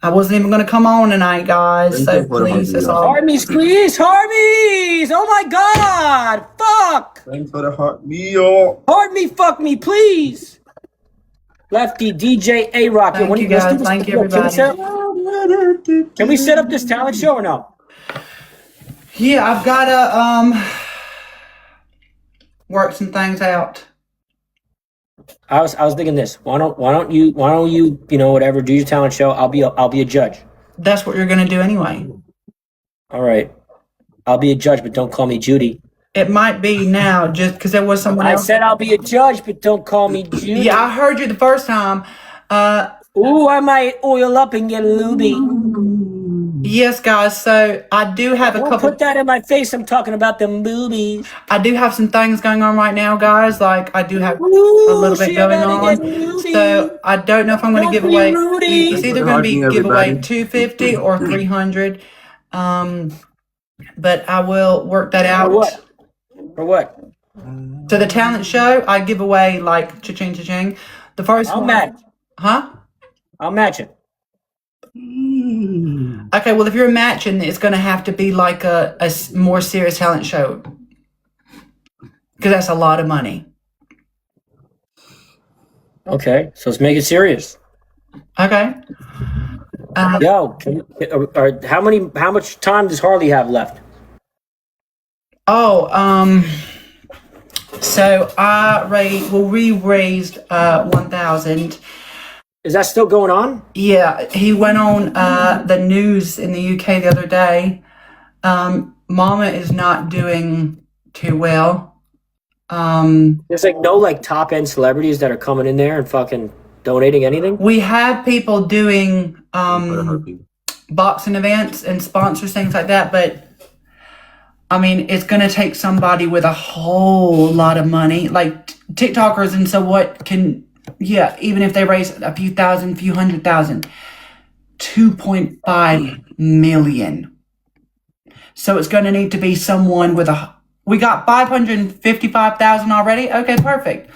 I wasn't even going to come on tonight, guys. So please, that's all. Harmies, please, Harmies! Oh my God! Fuck! Thanks for the heart meal. Heart me, fuck me, please. Lefty, DJ, A-Rock. Thank you, guys. Thank you, everybody. Can we set up this talent show or no? Yeah, I've got to work some things out. I was thinking this. Why don't you whatever, do your talent show. I'll be a judge. That's what you're going to do anyway. All right. I'll be a judge, but don't call me Judy. It might be now just because there was someone else. I said I'll be a judge, but don't call me Judy. Yeah, I heard you the first time. Ooh, I might oil up and get looby. Yes, guys. So I do have a couple. Put that in my face. I'm talking about the boobies. I do have some things going on right now, guys. Like I do have a little bit going on. So I don't know if I'm going to give away. It's either going to be give away $250 or $300. But I will work that out. For what? So the talent show, I give away like cha-ching, cha-ching. The first I'll one. match. Huh? I'll match it. Okay, well, if you're matching, it's going to have to be like a more serious talent show. Because that's a lot of money. Okay, so let's make it serious. Okay. Yo, how much time does Harley have left? So we raised 1,000. Is that still going on? Yeah, he went on the news in the UK the other day. Mama is not doing too well. There's no top end celebrities that are coming in there and fucking donating anything. We have people doing boxing events and sponsors, things like that, but I mean, it's going to take somebody with a whole lot of money, like TikTokers. And so even if they raise a few thousand, few hundred thousand, 2.5 million. So it's going to need to be someone with we got 555,000 already. Okay, perfect.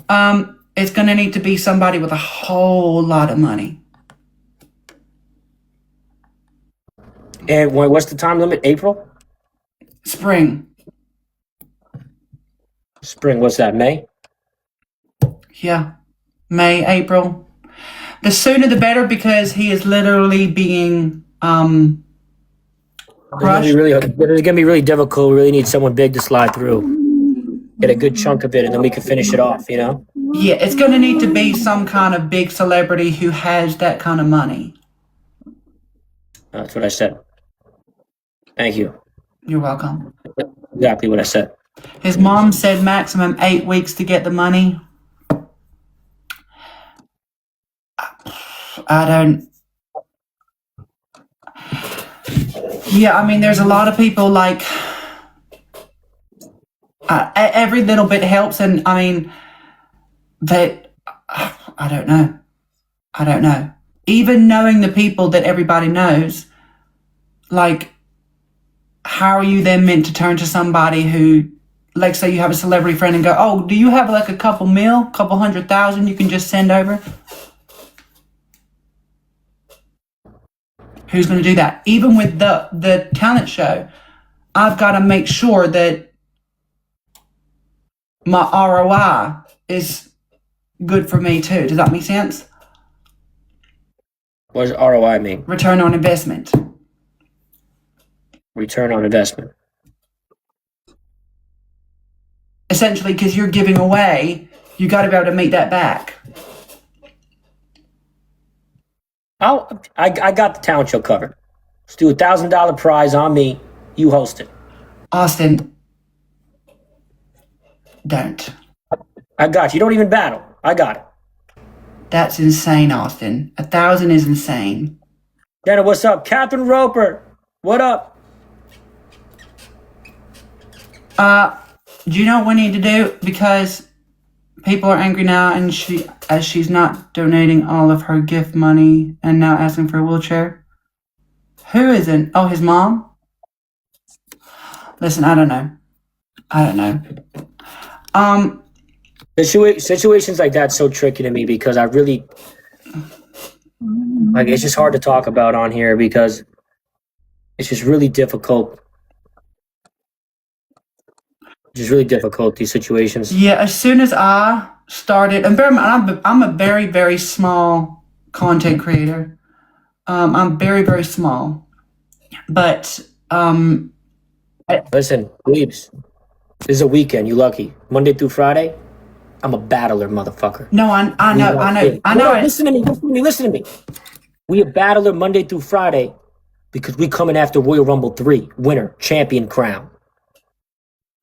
It's going to need to be somebody with a whole lot of money. And what's the time limit? April? Spring. Spring, what's that, May? Yeah, May, April. The sooner the better, because he is literally being crushed. It's going to be really difficult. We really need someone big to slide through. Get a good chunk of it, and then we can finish it off, you know? Yeah, it's going to need to be some kind of big celebrity who has that kind of money. That's what I said. Thank you. You're welcome. Exactly what I said. His mom said maximum 8 weeks to get the money. Yeah, I mean, there's a lot of people like every little bit helps, and I mean I don't know. Even knowing the people that everybody knows, like, how are you then meant to turn to somebody who, like, say you have a celebrity friend and go, oh, do you have like a couple $100,000 you can just send over? Who's going to do that? Even with the talent show, I've got to make sure that my ROI is good for me too. Does that make sense? What does ROI mean? Return on investment. Return on investment. Essentially, because you're giving away, you got to be able to make that back. I got the talent show covered. Let's do $1,000 prize on me. You host it. Austin, don't. I got you. You don't even battle. I got it. That's insane, Austin. 1,000 is insane. Jenna, what's up? Catherine Roper, what up? Do you know what we need to do? Because people are angry now, and she's not donating all of her gift money and now asking for a wheelchair. Who isn't? Oh, his mom? Listen, I don't know. Situations like that's so tricky to me because I really Like, it's just hard to talk about on here because it's just really difficult. Just really difficult, these situations. Yeah, as soon as I started, and I'm a very, very small content creator. I'm very, very small. But Listen, Weebs, this is a weekend. You lucky. Monday through Friday, I'm a battler, motherfucker. no, I know. No, listen to me. We a battler Monday through Friday because we coming after Royal Rumble 3, winner, champion crown.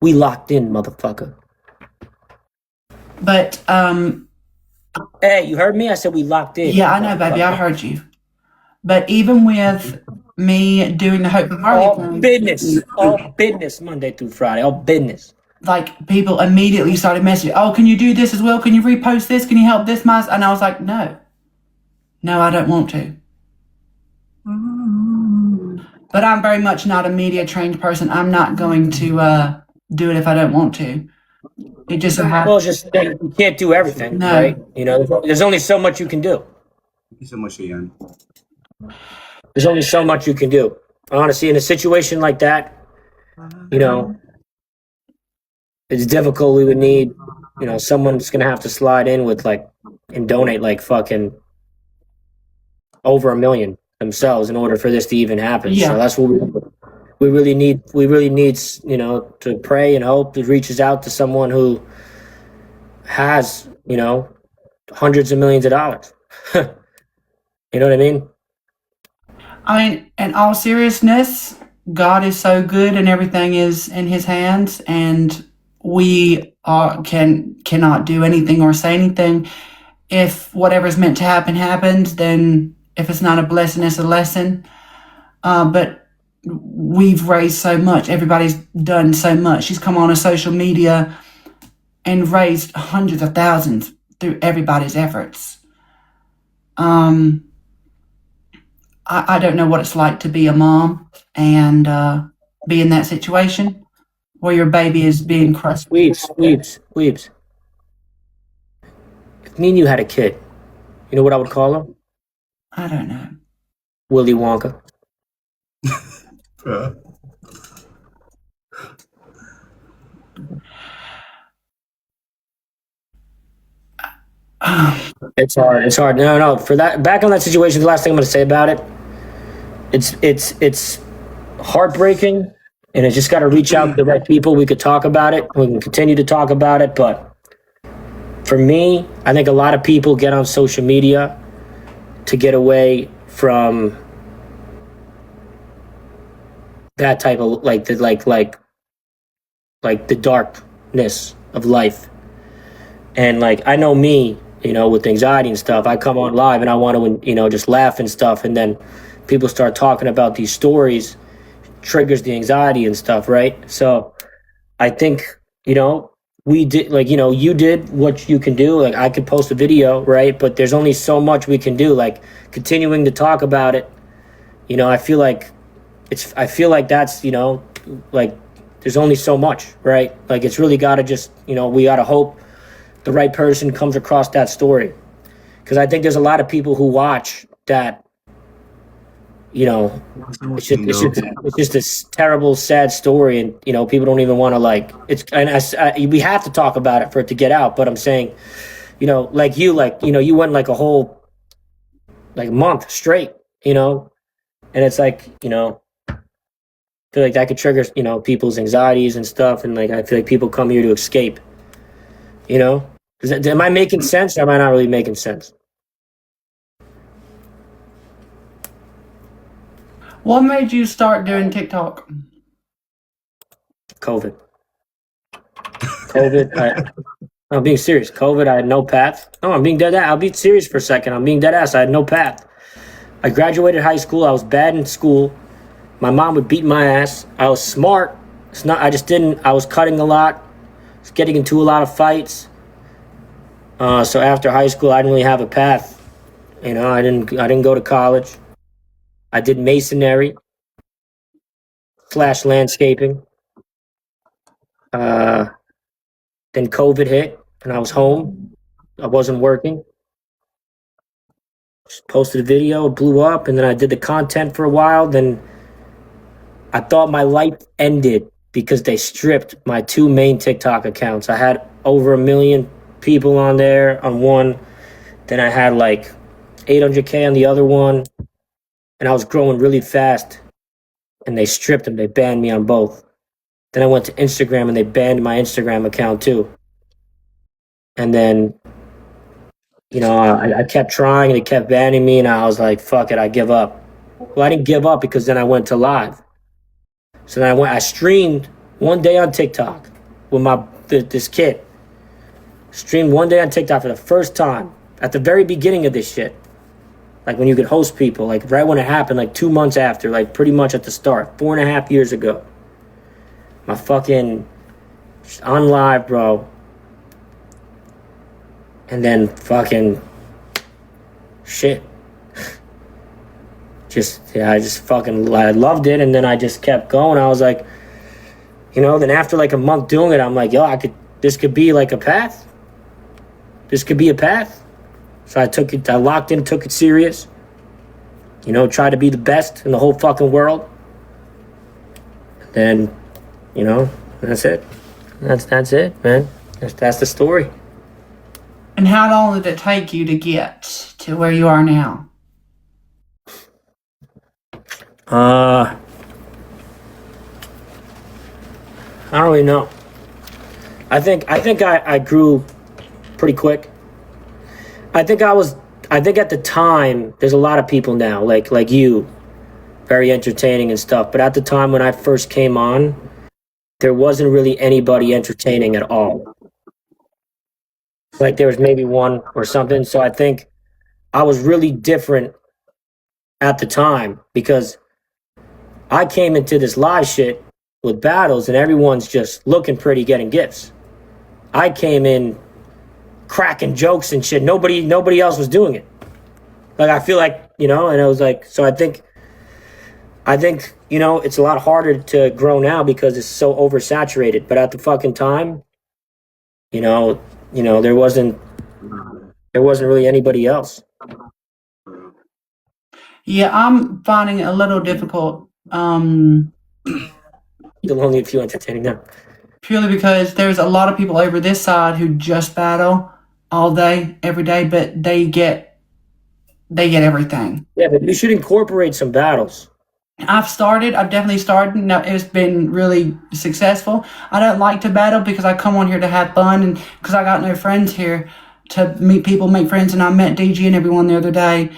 We locked in, motherfucker. But Hey, you heard me? I said we locked in. yeah, I know, baby. I heard you. But even with me doing the Hope for Harley thing, All business Monday through Friday, all business. like people immediately started messaging, "Oh, can you do this as well? Can you repost this? Can you help this?" And I was like, "No, I don't want to." But I'm very much not a media trained person. I'm not going to do it if I don't want to. It just so Well, happens. just you can't do everything, No. right? You know, there's only so much you can do. There's only so much you can do. Honestly, in a situation like that, you know, it's difficult. We would need, you know, someone's gonna have to slide in with like and donate like fucking over $1 million themselves in order for this to even happen. Yeah. So that's what we really need. We really need, you know, to pray and hope it reaches out to someone who has, you know, hundreds of millions of dollars. You know what I mean? I mean, in all seriousness, God is so good and everything is in his hands, and we cannot do anything or say anything. If whatever's meant to happen happens, then if it's not a blessing, it's a lesson. But we've raised so much. Everybody's done so much. She's come on a social media and raised hundreds of thousands through everybody's efforts. I don't know what it's like to be a mom and be in that situation where your baby is being crushed. Weebs. If me and you had a kid, you know what I would call him? I don't know. Willy Wonka. It's hard. No. For that, back on that situation, the last thing I'm going to say about it, it's heartbreaking, and it's just got to reach out to the right people. We could talk about it. We can continue to talk about it, but for me, I think a lot of people get on social media to get away from that type of like the darkness of life. And like, I know me, you know, with anxiety and stuff, I come on live and I want to, you know, just laugh and stuff. And then people start talking about these stories, triggers the anxiety and stuff, right? So I think, you know, we did, like, you know, you did what you can do. Like, I could post a video, right? But there's only so much we can do. Like, continuing to talk about it, you know, I feel like that's, you know, like, there's only so much, right? Like, it's really got to just, you know, we got to hope the right person comes across that story. Because I think there's a lot of people who watch that, you know, it's just this terrible, sad story, and you know, people don't even want to like. It's and we have to talk about it for it to get out. But I'm saying, you know, like you know, you went like a whole like month straight, you know, and it's like, you know, I feel like that could trigger, you know, people's anxieties and stuff, and like I feel like people come here to escape, you know. Am I making sense, or am I not really making sense? What made you start doing TikTok? COVID. I'm being serious. COVID, I had no path. No, I'm being dead ass. I'll be serious for a second. I'm being dead ass. I had no path. I graduated high school. I was bad in school. My mom would beat my ass. I was smart. I was cutting a lot. I was getting into a lot of fights. So after high school, I didn't really have a path. You know, I didn't go to college. I did masonry / landscaping. Then COVID hit and I was home. I wasn't working. Just posted a video, it blew up, and then I did the content for a while. Then I thought my life ended because they stripped my 2 main TikTok accounts. I had over 1 million people on there on one. Then I had like 800K on the other one. And I was growing really fast. And they stripped them. They banned me on both. Then I went to Instagram and they banned my Instagram account too. And then, you know, I kept trying and they kept banning me. And I was like, fuck it, I give up. Well, I didn't give up because then I went to live. So then I streamed one day on TikTok with this kid. Streamed one day on TikTok for the first time at the very beginning of this shit. Like when you could host people, like right when it happened, like 2 months after, like pretty much at the start, 4.5 years ago. My fucking on live, bro. And then fucking shit. I loved it, and then I just kept going. I was like, you know, then after like a month doing it, I'm like, yo, this could be like a path. This could be a path. So I locked in, took it serious. You know, tried to be the best in the whole fucking world. Then, you know, that's it. That's it, man. That's the story. And how long did it take you to get to where you are now? I don't really know. I think I grew pretty quick. I think at the time, there's a lot of people now, like you, very entertaining and stuff. But at the time when I first came on, there wasn't really anybody entertaining at all. Like there was maybe one or something. So I think I was really different at the time because I came into this live shit with battles and everyone's just looking pretty, getting gifts. I came in cracking jokes and shit. Nobody else was doing it. Like I feel like, you know, and I was like, so I think, you know, it's a lot harder to grow now because it's so oversaturated. But at the fucking time, you know, there wasn't really anybody else. Yeah, I'm finding it a little difficult. Still only a few entertaining now. Purely because there's a lot of people over this side who just battle all day, every day, but they get everything. Yeah, but you should incorporate some battles. I've definitely started. No, it's been really successful. I don't like to battle because I come on here to have fun and because I got no friends here to meet people, make friends, and I met DG and everyone the other day,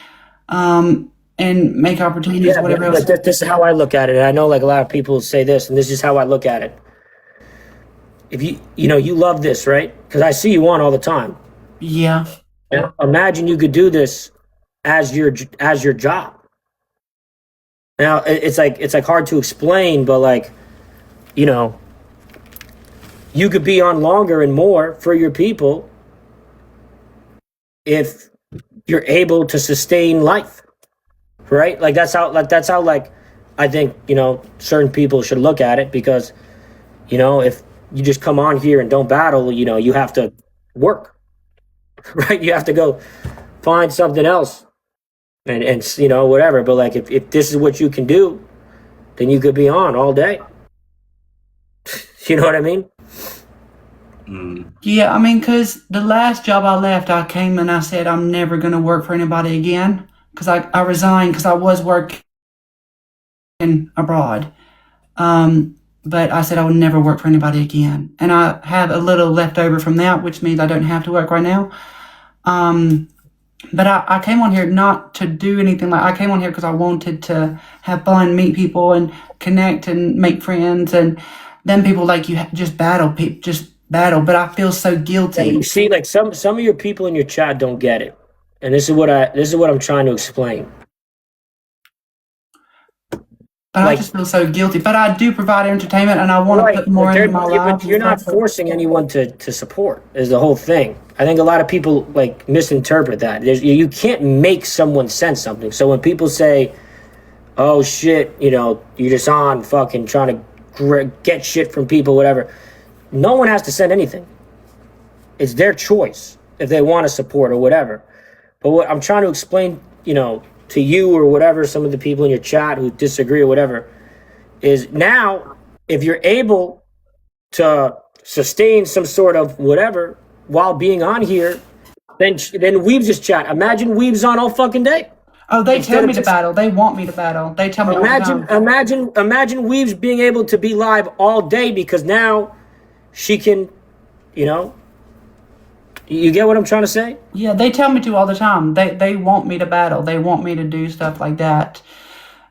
and make opportunities, whatever else. But this is how I look at it. And I know like a lot of people say this, and this is how I look at it. If you know, you love this, right? Because I see you on all the time. Yeah. And imagine you could do this as your job. Now it's like hard to explain, but like, you know, you could be on longer and more for your people if you're able to sustain life, right? Like that's how I think, you know, certain people should look at it because, you know, if you just come on here and don't battle, you know, you have to work, right? You have to go find something else and you know, whatever. But like, if this is what you can do, then you could be on all day. You know what I mean? Yeah, I mean, because the last job I left, I came and I said I'm never going to work for anybody again because I resigned because I was working abroad. But I said I would never work for anybody again. And I have a little left over from that, which means I don't have to work right now. But I came on here not to do anything. Like I came on here because I wanted to have fun, meet people, and connect and make friends. And then people like you just battle. But I feel so guilty. You see, like some of your people in your chat don't get it, and this is what I'm trying to explain. But like, I just feel so guilty. But I do provide entertainment, and I want to put more into my life. But you're not forcing anyone to support. Is the whole thing. I think a lot of people like misinterpret that. You can't make someone send something. So when people say, "Oh shit," you know, you're just on fucking trying to get shit from people, whatever. No one has to send anything. It's their choice if they want to support or whatever. But what I'm trying to explain to you or whatever, some of the people in your chat who disagree or whatever, is now if you're able to sustain some sort of whatever while being on here, then Weebs just chat. Imagine Weebs on all fucking day. Oh, they tell me to battle. They want me to battle. They tell me. Imagine Weebs being able to be live all day because now she can, you get what I'm trying to say? Yeah, they tell me to all the time. They want me to battle. They want me to do stuff like that.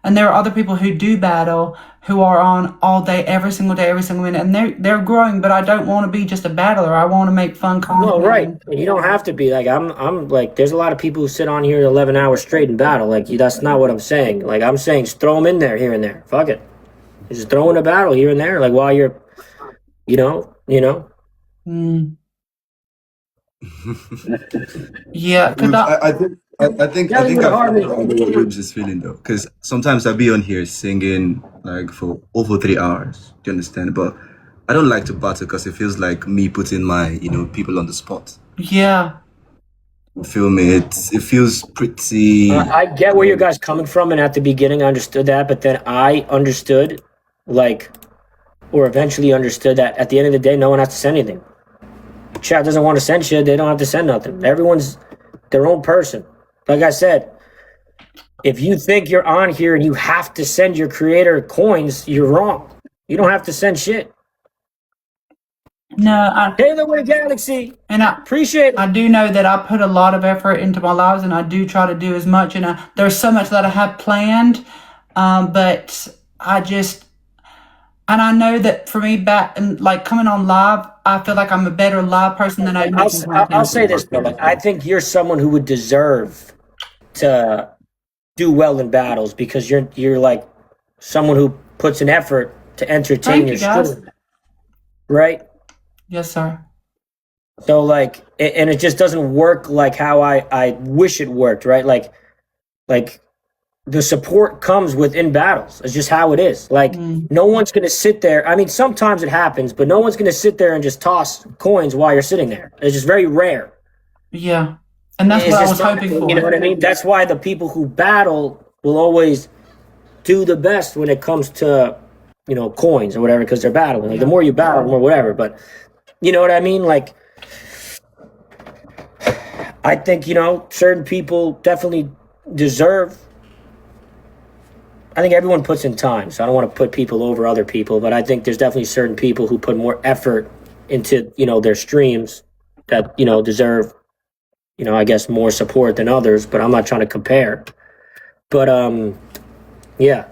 And there are other people who do battle who are on all day, every single minute, and they're growing. But I don't want to be just a battler. I want to make fun content. No, right. You don't have to be like I'm like. There's a lot of people who sit on here 11 hours straight and battle. Like that's not what I'm saying. Like I'm saying, just throw them in there here and there. Fuck it, just throw in a battle here and there. Like while you're, Mm. Yeah, because I think I feel what Weebs is feeling though, because sometimes I'll be on here singing like for over 3 hours. Do you understand? But I don't like to battle because it feels like me putting my people on the spot. Yeah. You feel me? It feels pretty. I get where you guys coming from, and at the beginning I understood that, but then I understood, or eventually understood that at the end of the day, no one has to send anything. Chat doesn't want to send shit, they don't have to send nothing. Everyone's their own person. Like I said, if you think you're on here and you have to send your creator coins, you're wrong. You don't have to send shit. No, Taylor with Galaxy. And I appreciate it. I do know that I put a lot of effort into my lives, and I do try to do as much. And there's so much that I have planned, but I know that for me, back and coming on live, I feel like I'm a better live person than I'll say this, though. I think you're someone who would deserve to do well in battles because you're like someone who puts an effort to entertain your stream, right? Yes, sir. So and it just doesn't work like how I wish it worked, right? Like the support comes within battles. It's just how it is. No one's going to sit there. I mean, sometimes it happens, but no one's going to sit there and just toss coins while you're sitting there. It's just very rare. Yeah. And that's what I was hoping for. You know what I mean? That's why the people who battle will always do the best when it comes to, coins or whatever, because they're battling. The more you battle, the more whatever. But you know what I mean? I think, certain people definitely deserve. I think everyone puts in time, so I don't want to put people over other people, but I think there's definitely certain people who put more effort into, their streams that, deserve, I guess more support than others, but I'm not trying to compare. But, yeah.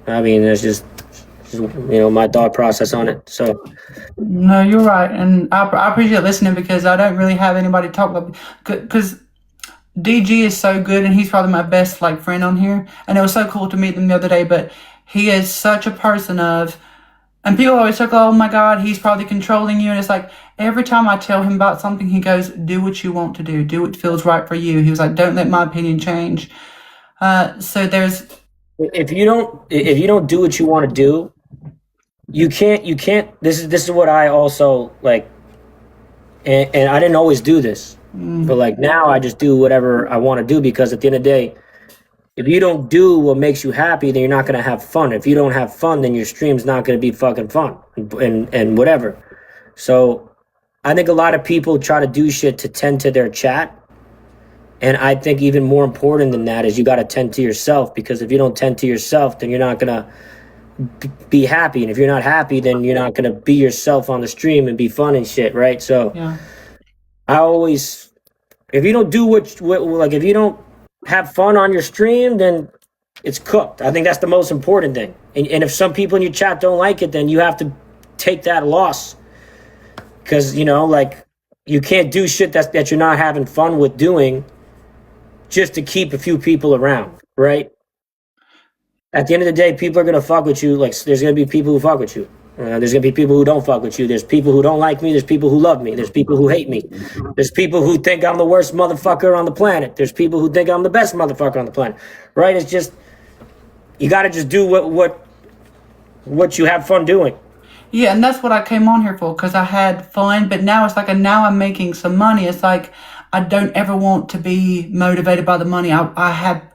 I mean, there's just my thought process on it, so. No, you're right, and I appreciate listening because I don't really have anybody to talk about, because DG is so good, and he's probably my best friend on here. And it was so cool to meet them the other day. But he is such a person and people always talk, oh my God, he's probably controlling you. And it's like every time I tell him about something, he goes, do what you want to do what feels right for you. He was like, don't let my opinion change. So there's if you don't do what you want to do, you can't. This is what I also like, and I didn't always do this. But now I just do whatever I want to do because at the end of the day, if you don't do what makes you happy, then you're not going to have fun. If you don't have fun, then your stream's not going to be fucking fun and whatever. So I think a lot of people try to do shit to tend to their chat. And I think even more important than that is you got to tend to yourself, because if you don't tend to yourself, then you're not going to be happy. And if you're not happy, then you're not going to be yourself on the stream and be fun and shit, right? So yeah. I always, if you don't do if you don't have fun on your stream, then it's cooked. I think that's the most important thing. And if some people in your chat don't like it, then you have to take that loss. Because, you can't do shit that you're not having fun with doing just to keep a few people around, right? At the end of the day, people are going to fuck with you. There's going to be people who fuck with you. There's going to be people who don't fuck with you. There's people who don't like me. There's people who love me. There's people who hate me. There's people who think I'm the worst motherfucker on the planet. There's people who think I'm the best motherfucker on the planet. Right? It's just, you got to just do what you have fun doing. Yeah, and that's what I came on here for, because I had fun. But now it's now I'm making some money. It's I don't ever want to be motivated by the money. I have